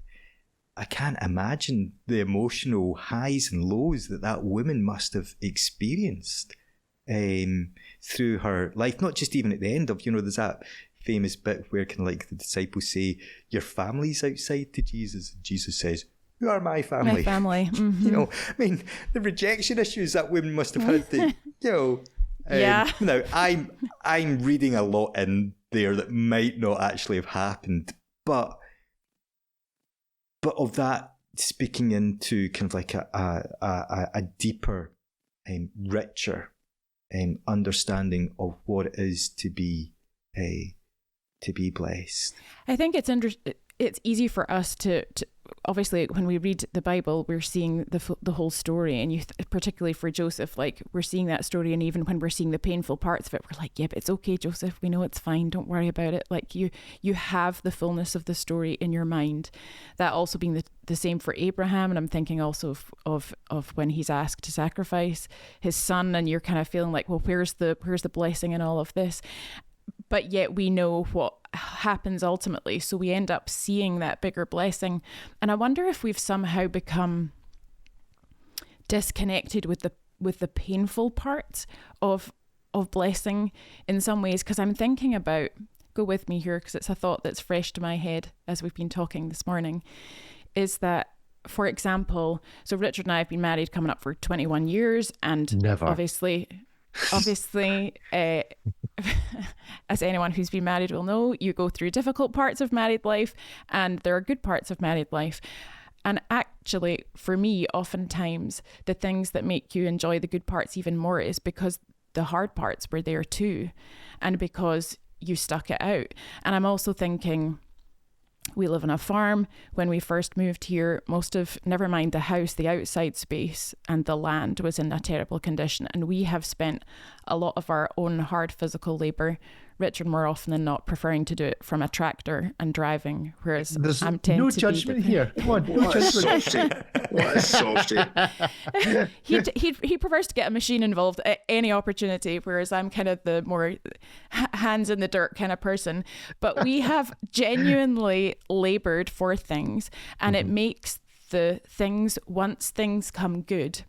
I can't imagine the emotional highs and lows that woman must have experienced through her life. Not just even at the end of, there's that famous bit where the disciples say, your family's outside to Jesus. And Jesus says, who are my family? My family. Mm-hmm. The rejection issues that women must have had to, yeah. Now, I'm reading a lot in there that might not actually have happened, but of that speaking into kind of a deeper, richer understanding of what it is to be blessed. I think it's easy for us to obviously, when we read the Bible, we're seeing the whole story, and particularly for Joseph, we're seeing that story, and even when we're seeing the painful parts of it, we're like, yeah, but it's okay, Joseph, we know it's fine, don't worry about it. You have the fullness of the story in your mind. That also being the same for Abraham, and I'm thinking also of when he's asked to sacrifice his son, and you're kind of feeling like, well, where's the blessing in all of this? But yet we know what happens ultimately. So we end up seeing that bigger blessing. And I wonder if we've somehow become disconnected with the painful parts of blessing in some ways. Because I'm thinking about, go with me here, because it's a thought that's fresh to my head as we've been talking this morning, is that, for example, so Richard and I have been married coming up for 21 years, and Never. Obviously... obviously, as anyone who's been married will know, you go through difficult parts of married life and there are good parts of married life. And actually, for me, oftentimes the things that make you enjoy the good parts even more is because the hard parts were there too, and because you stuck it out. And I'm also thinking, we live on a farm. When we first moved here, never mind the house, the outside space and the land was in a terrible condition. And we have spent a lot of our own hard physical labour, Richard more often than not preferring to do it from a tractor and driving, whereas there's I'm tend no to judgment here. Come on, no judgment. What a softie. He prefers to get a machine involved at any opportunity, whereas I'm kind of the more hands in the dirt kind of person. But we have genuinely laboured for things, and it makes the things, once things come good,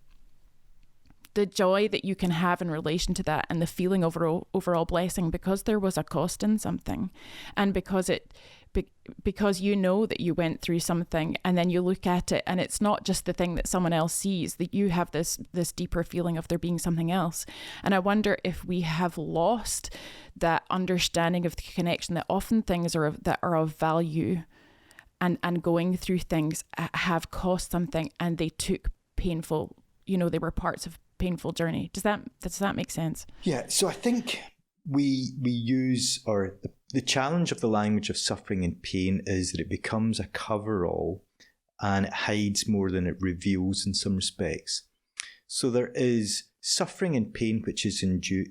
the joy that you can have in relation to that and the feeling overall blessing, because there was a cost in something, and because you know that you went through something, and then you look at it and it's not just the thing that someone else sees, that you have this deeper feeling of there being something else. And I wonder if we have lost that understanding of the connection, that often things that are of value and going through things have cost something, and they took painful, they were parts of painful journey. Does that make sense? Yeah. So I think we use, or the challenge of the language of suffering and pain is that it becomes a cover-all and it hides more than it reveals in some respects. So there is suffering and pain which is injurious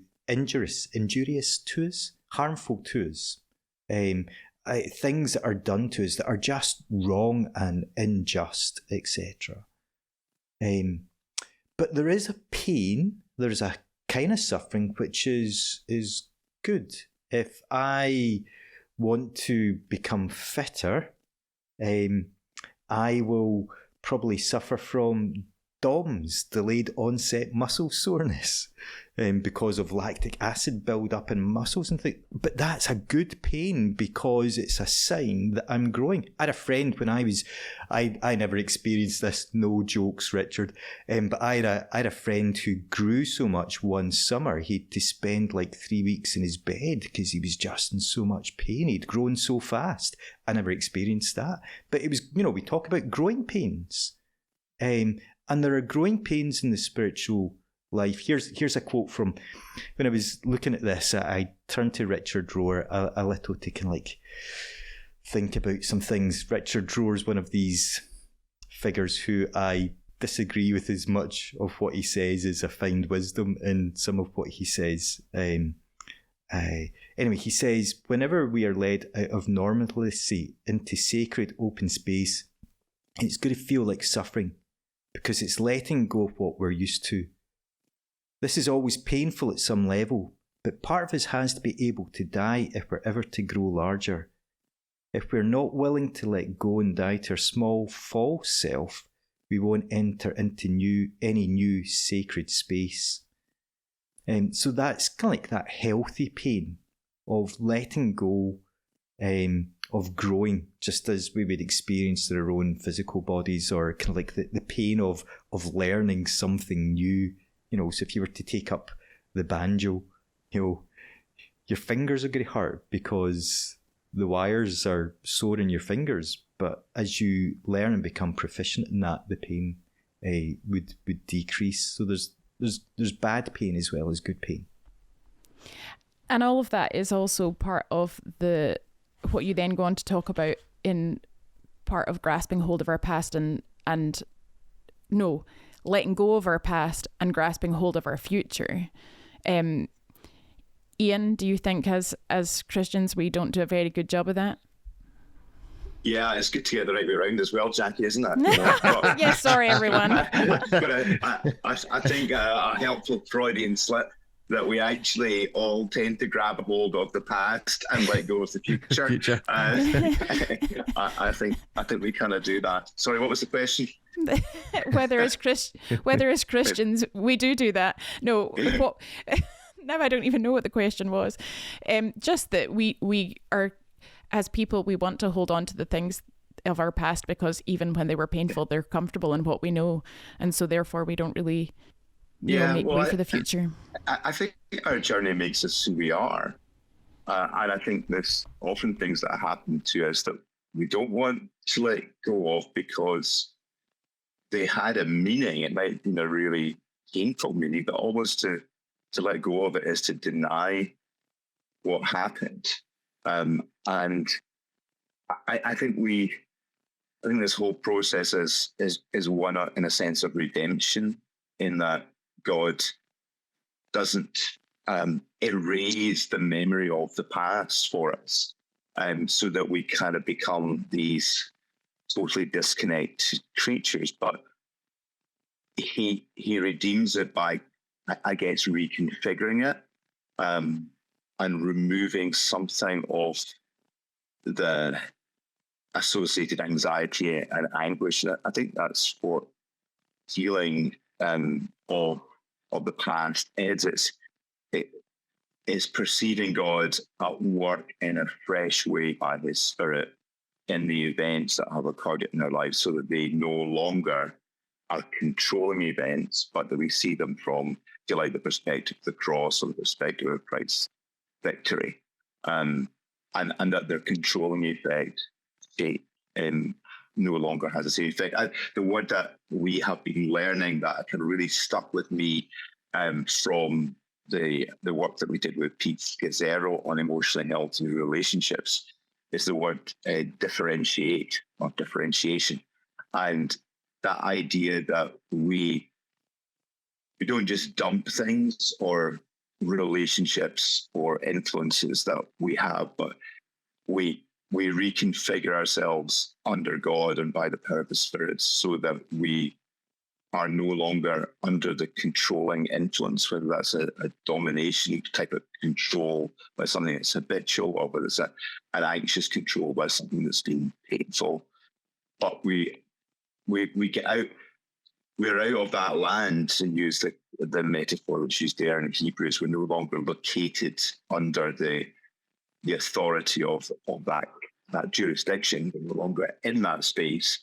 to us, harmful to us. Things that are done to us that are just wrong and unjust, etc. But there is a pain, there's a kind of suffering which is good. If I want to become fitter, I will probably suffer from DOMS, delayed onset muscle soreness, because of lactic acid build-up in muscles and things. But that's a good pain because it's a sign that I'm growing. I had a friend when I never experienced this, no jokes, Richard, but I had a friend who grew so much one summer, he had to spend like 3 weeks in his bed because he was just in so much pain. He'd grown so fast. I never experienced that. But it was, we talk about growing pains. And there are growing pains in the spiritual life. Here's a quote from when I was looking at this. I turned to Richard Rohr a little to kind of think about some things. Richard Rohr is one of these figures who I disagree with as much of what he says as I find wisdom in some of what he says. Anyway, he says, whenever we are led out of normalcy into sacred open space, it's going to feel like suffering, because it's letting go of what we're used to. This is always painful at some level, but part of us has to be able to die if we're ever to grow larger. If we're not willing to let go and die to our small false self, we won't enter into any new sacred space. So that's kind of like that healthy pain of letting go, of growing, just as we would experience in our own physical bodies, or kind of like the pain of learning something new. So if you were to take up the banjo, your fingers are going to hurt because the wires are sore in your fingers. But as you learn and become proficient in that, the pain would decrease. So there's bad pain as well as good pain. And all of that is also part of what you then go on to talk about in part of grasping hold of our past letting go of our past and grasping hold of our future. Ian, do you think as Christians we don't do a very good job of that? Yeah, it's good to get the right way around as well, Jackie, isn't it? Yeah, sorry everyone. But I think a helpful Freudian slip that we actually all tend to grab a hold of the past and let go of the future. I think we kind of do that. Sorry, what was the question? whether as Christians we do that. No, what? Now I don't even know what the question was. Just that we are, as people, we want to hold on to the things of our past because even when they were painful, they're comfortable in what we know, and so therefore we don't really make way for the future. I think our journey makes us who we are. And I think there's often things that happen to us that we don't want to let go of because they had a meaning. It might have been a really painful meaning, but almost to let go of it is to deny what happened. And I think this whole process is one in a sense of redemption, in that God doesn't erase the memory of the past for us, so that we kind of become these totally disconnected creatures. But he redeems it by, I guess, reconfiguring it and removing something of the associated anxiety and anguish. I think that's what healing of the past is. It's perceiving God at work in a fresh way by His Spirit in the events that have occurred in our lives, so that they no longer are controlling events, but that we see them from, if you like, the perspective of the cross or the perspective of Christ's victory, and that their controlling effect no longer has the same effect. The word that we have been learning that kind of really stuck with me from the work that we did with Pete Scazzero on emotional health and relationships is the word differentiate or differentiation. And that idea that we don't just dump things or relationships or influences that we have, but we reconfigure ourselves under God and by the power of the Spirit, so that we are no longer under the controlling influence, whether that's a domination type of control by something that's habitual, or whether it's an anxious control by something that's been painful. But we get out, we're out of that land, to use the metaphor which is there in Hebrews. We're no longer located under the authority of that jurisdiction. We're no longer in that space,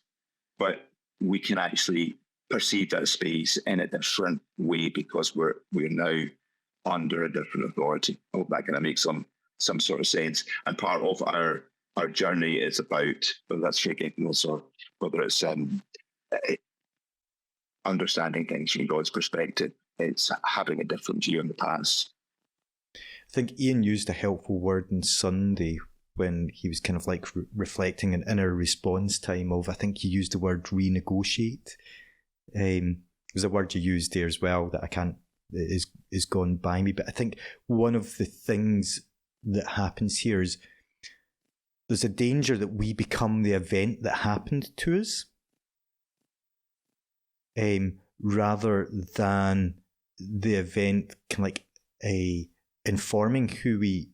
but we can actually perceive that space in a different way because we're now under a different authority. I hope that kind of makes some sort of sense. And part of our journey is about, whether that's forgiveness or whether it's understanding things from God's perspective, it's having a different view in the past. I think Ian used a helpful word on Sunday when he was kind of like reflecting an inner response time of, I think he used the word renegotiate. There's a word you used there as well that I can't, is gone by me. But I think one of the things that happens here is there's a danger that we become the event that happened to us, rather than the event kind of like informing who we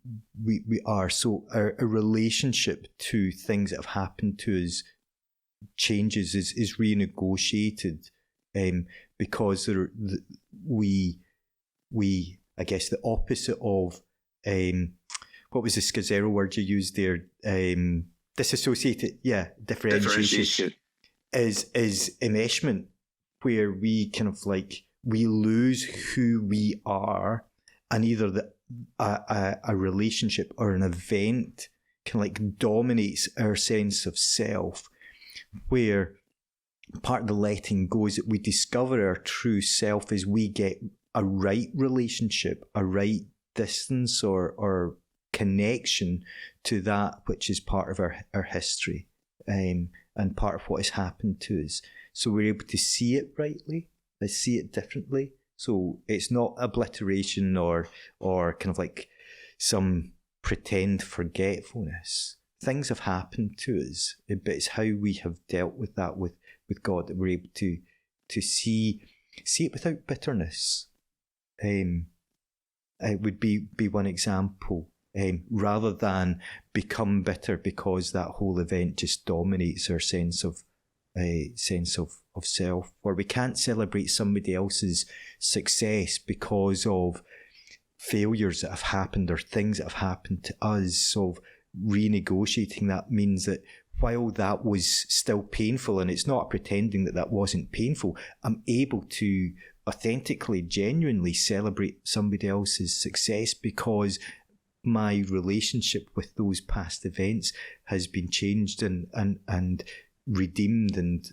are. So our relationship to things that have happened to us changes, is renegotiated, because we I guess the opposite of what was the Scazzero word you used there? Disassociated, differentiation is enmeshment, where we kind of like we lose who we are, and either a relationship or an event kind of like dominates our sense of self, where part of the letting go is that we discover our true self as we get a right relationship, a right distance or connection to that which is part of our history, and part of what has happened to us. So we're able to see it rightly, see it differently. So it's not obliteration or kind of like some pretend forgetfulness. Things have happened to us, but it's how we have dealt with that with God that we're able to see it without bitterness. It would be one example, rather than become bitter because that whole event just dominates our sense of self, or we can't celebrate somebody else's success because of failures that have happened or things that have happened to us. So renegotiating that means that while that was still painful, and it's not pretending that wasn't painful, I'm able to authentically, genuinely celebrate somebody else's success because my relationship with those past events has been changed and redeemed and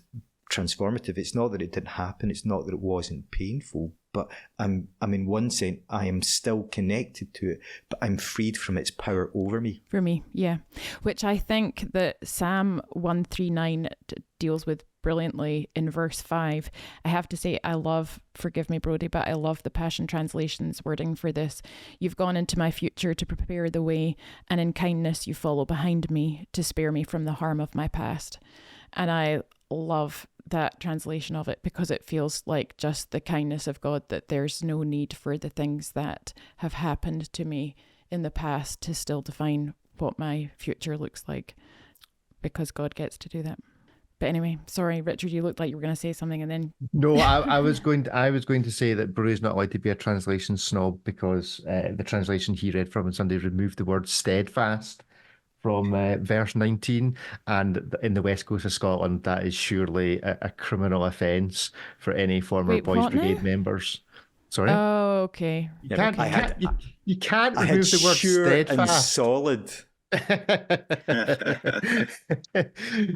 transformative. It's not that it didn't happen. It's not that it wasn't painful, but I'm in one sense, I am still connected to it, but I'm freed from its power over me. For me, yeah. Which I think that Psalm 139 deals with brilliantly in verse 5. I have to say, I love, forgive me, Brodie, but I love the Passion Translation's wording for this. You've gone into my future to prepare the way, and in kindness you follow behind me to spare me from the harm of my past. And I love that translation of it because it feels like just the kindness of God, that there's no need for the things that have happened to me in the past to still define what my future looks like, because God gets to do that. But anyway, sorry, Richard, you looked like you were going to say something and then... No, I was going to say that Brodie's not allowed to be a translation snob because the translation he read from on Sunday removed the word steadfast from verse 19, and in the west coast of Scotland, that is surely a criminal offence for any former Boys Brigade members. Sorry? Oh, okay. You can't remove the word sure steadfast. And solid.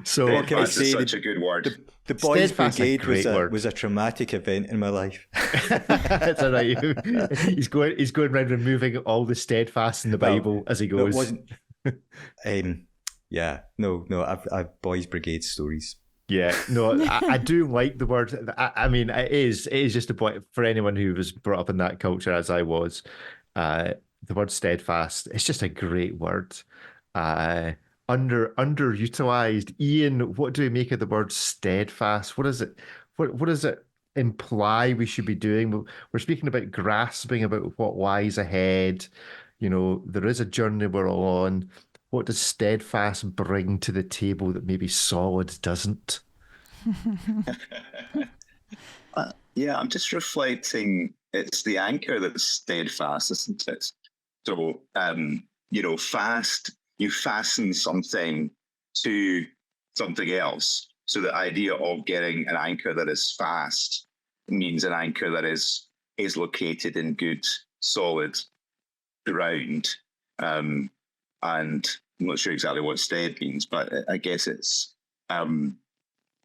So what can I say? Such a good word. The Boys Steadfast Brigade was a traumatic event in my life. That's all right. He's going around removing all the steadfast in the Bible as he goes. It wasn't. I've Boys Brigade stories. Yeah, no, I do like the word. I mean, it is just a point for anyone who was brought up in that culture as I was. The word steadfast, it's just a great word. Underutilized. Ian, what do we make of the word steadfast? What is it? What does it imply we should be doing? We're speaking about grasping, about what lies ahead. You know, there is a journey we're all on. What does steadfast bring to the table that maybe solid doesn't? Yeah, I'm just reflecting. It's the anchor that's steadfast, isn't it? So, fast, you fasten something to something else. So the idea of getting an anchor that is fast means an anchor that is located in good, solid ground. And I'm not sure exactly what stead means, but I guess it's, in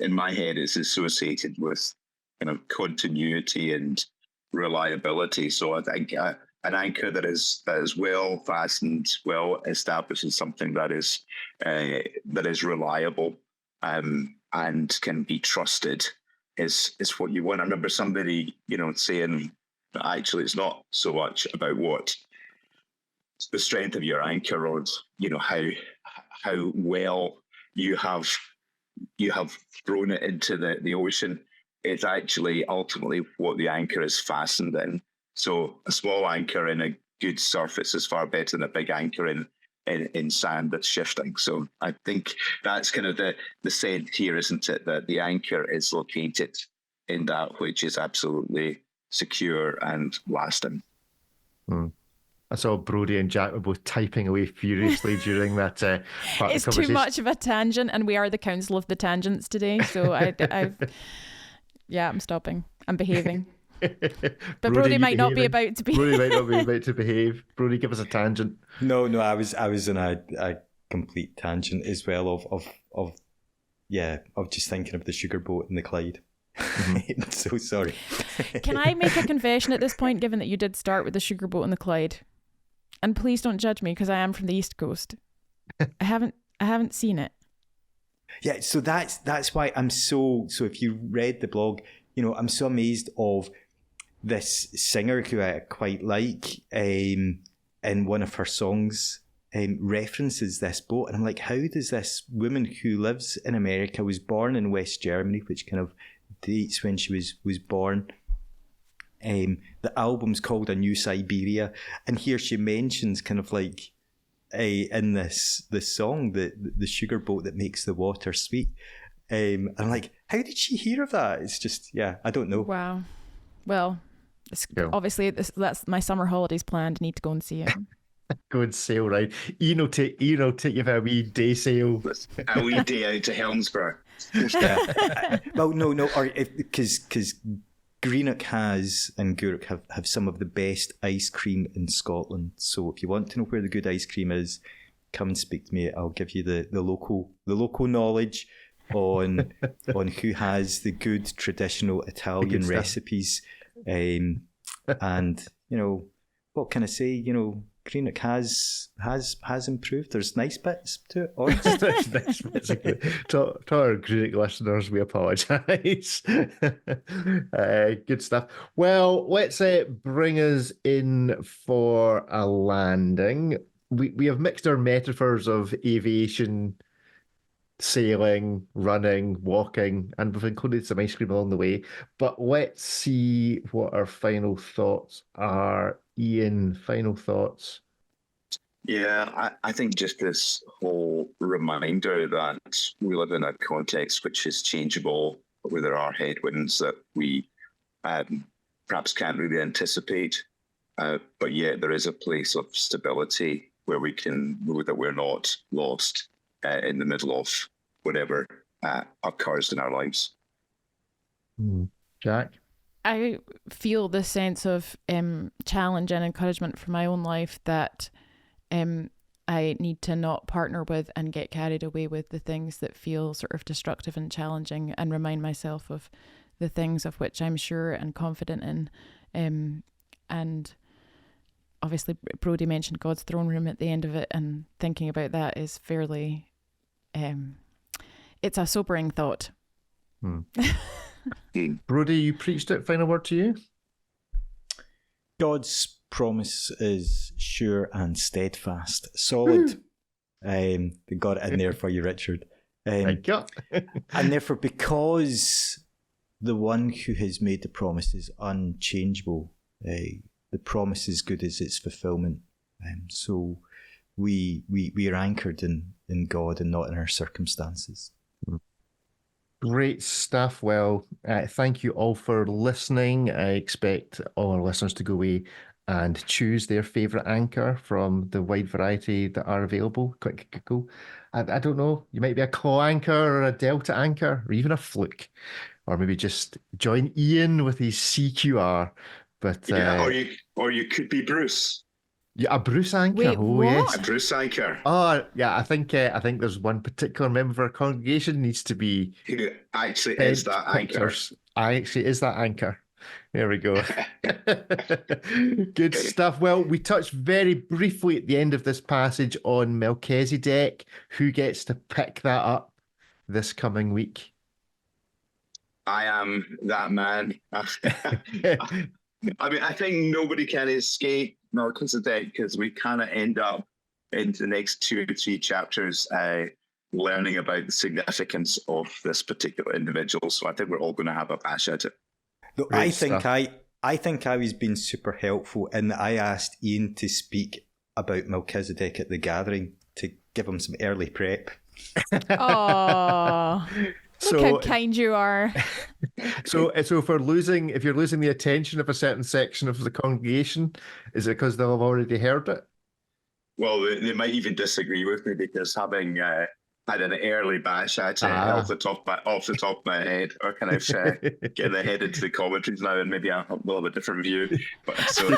my head, it's associated with kind of continuity and reliability. So I think an anchor that is well fastened, well established, is something that is reliable and can be trusted is what you want. I remember somebody saying that actually it's not so much about what the strength of your anchor, or how well you have thrown it into the ocean. It's actually ultimately what the anchor is fastened in. So a small anchor in a good surface is far better than a big anchor in sand that's shifting. So I think that's kind of the sense here, isn't it? That the anchor is located in that which is absolutely secure and lasting. I saw Brodie and Jack were both typing away furiously during that part it's of the conversation. Too much of a tangent, and we are the council of the tangents today. So I'm stopping. I'm behaving. But Brodie might not be about to be. Brodie might not be about to behave. Brodie, give us a tangent. No, I was on a complete tangent as well of just thinking of the sugar boat in the Clyde. Mm-hmm. I'm so sorry. Can I make a confession at this point, given that you did start with the sugar boat in the Clyde? And please don't judge me, because I am from the East Coast. I haven't seen it. Yeah, so that's why I'm so if you read the blog, I'm so amazed of this singer who I quite like, in one of her songs references this boat, and I'm like, how does this woman who lives in America, was born in West Germany, which kind of dates when she was born. The album's called A New Siberia, and here she mentions kind of like in this song the sugar boat that makes the water sweet. And I'm like, how did she hear of that? It's just, I don't know. Wow. Well, obviously that's my summer holidays planned. Need to go and see it. Go and sail, right? Ian will take you for a wee day sail. A wee day out to Helmsburg. Well, no, or because Greenock has and Gourock have some of the best ice cream in Scotland. So if you want to know where the good ice cream is, come and speak to me. I'll give you the local knowledge on who has the good traditional Italian recipes. And what can I say? Greenock has improved. There's nice bits to it. There's nice bits. To our Greenock listeners, we apologise. Good stuff. Well, let's bring us in for a landing. We have mixed our metaphors of aviation, sailing, running, walking, and we've included some ice cream along the way. But let's see what our final thoughts are. Ian, final thoughts? Yeah, I think just this whole reminder that we live in a context which is changeable, where there are headwinds that we perhaps can't really anticipate, but yet there is a place of stability where we can know that we're not lost in the middle of whatever occurs in our lives. Jack? I feel this sense of challenge and encouragement for my own life that I need to not partner with and get carried away with the things that feel sort of destructive and challenging, and remind myself of the things of which I'm sure and confident in. And obviously Brodie mentioned God's throne room at the end of it, and thinking about that is fairly, it's a sobering thought. Brodie, you preached it. Final word to you. God's promise is sure and steadfast, solid. They got it in there for you, Richard. Thank you. And therefore, because the one who has made the promise is unchangeable, the promise is good as its fulfillment. So we are anchored in God and not in our circumstances. Great stuff. Well, thank you all for listening. I expect all our listeners to go away and choose their favourite anchor from the wide variety that are available. Quick Google. I don't know, you might be a claw anchor or a delta anchor or even a fluke, or maybe just join Ian with his CQR. But or you could be Bruce. Yeah, a Bruce anchor. Wait, what? Yes. A Bruce anchor. Oh, yeah. I think there's one particular member of our congregation needs to be who actually is that anchor. Actually is that anchor. There we go. Good stuff. Well, we touched very briefly at the end of this passage on Melchizedek. Who gets to pick that up this coming week? I am that man. I mean, I think nobody can escape Melchizedek, because we kind of end up in the next 2 or 3 chapters learning about the significance of this particular individual. So I think we're all going to have a bash at it. I think I was being super helpful in that I asked Ian to speak about Melchizedek at the gathering to give him some early prep. Oh. Look how kind you are. So if you're losing the attention of a certain section of the congregation, is it because they'll have already heard it? Well, they might even disagree with me, because having had an early bash at off the top of my head, or kind of getting ahead into the commentaries now, and maybe we'll have a different view. But so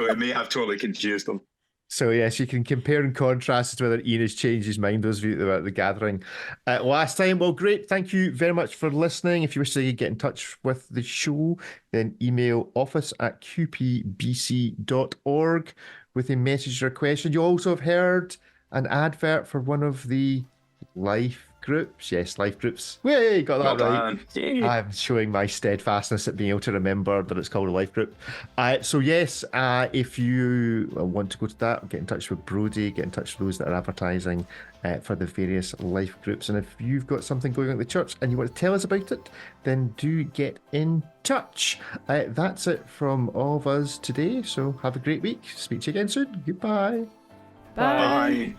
it may have totally confused them. So yes, you can compare and contrast as to whether Ian has changed his mind, those of you that were at the gathering last time. Well, great. Thank you very much for listening. If you wish to get in touch with the show, then email office@qpbc.org with a message or question. You also have heard an advert for one of the life groups. Yes, life groups. Yay, got that right. I'm showing my steadfastness at being able to remember that it's called a life group. So yes, if you want to go to that, get in touch with Brodie, get in touch with those that are advertising for the various life groups. And if you've got something going on at the church and you want to tell us about it, then do get in touch. That's it from all of us today. So have a great week. Speak to you again soon. Goodbye. Bye. Bye.